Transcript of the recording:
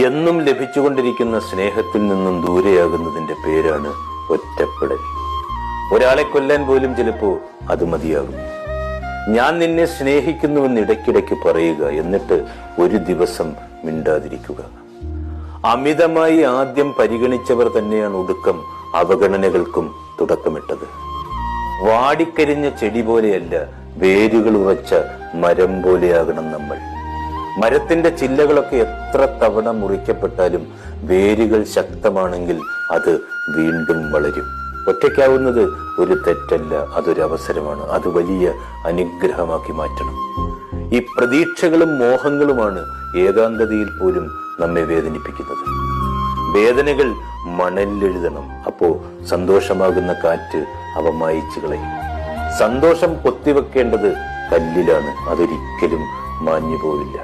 എന്നും ലഭിച്ചുകൊണ്ടിരിക്കുന്ന സ്നേഹത്തിൽ നിന്നും ദൂരെയാകുന്നതിന്റെ പേരാണ് ഒറ്റപ്പെടൽ. ഒരാളെ കൊല്ലാൻ പോലും ചിലപ്പോ അത് മതിയാകും. ഞാൻ നിന്നെ സ്നേഹിക്കുന്നുവെന്ന് ഇടയ്ക്കിടയ്ക്ക് പറയുക, എന്നിട്ട് ഒരു ദിവസം മിണ്ടാതിരിക്കുക. അമിതമായി ആദ്യം പരിഗണിച്ചവർ തന്നെയാണ് ഒടുക്കം അവഗണനകൾക്കും തുടക്കമിട്ടത്. വാടിക്കരിഞ്ഞ ചെടി പോലെയല്ല, വേരുകൾ ഉറച്ച മരം പോലെയാകണം നമ്മൾ. മരത്തിന്റെ ചില്ലകളൊക്കെ എത്ര തവണ മുറിക്കപ്പെട്ടാലും വേരുകൾ ശക്തമാണെങ്കിൽ അത് വീണ്ടും വളരും. ഒറ്റയ്ക്കാവുന്നത് ഒരു തെറ്റല്ല, അതൊരു അവസരമാണ്. അത് വലിയ അനുഗ്രഹമാക്കി മാറ്റണം. ഈ പ്രതീക്ഷകളും മോഹങ്ങളുമാണ് ഏകാന്തതയിൽ പോലും നമ്മെ വേദനിപ്പിക്കുന്നത്. വേദനകൾ മണലിലെഴുതണം, അപ്പോ സന്തോഷമാകുന്ന കാറ്റ് അവ മായിച്ചു കളയും. സന്തോഷം കൊത്തിവെക്കേണ്ടത് കല്ലിലാണ്, അതൊരിക്കലും മാഞ്ഞു പോവില്ല.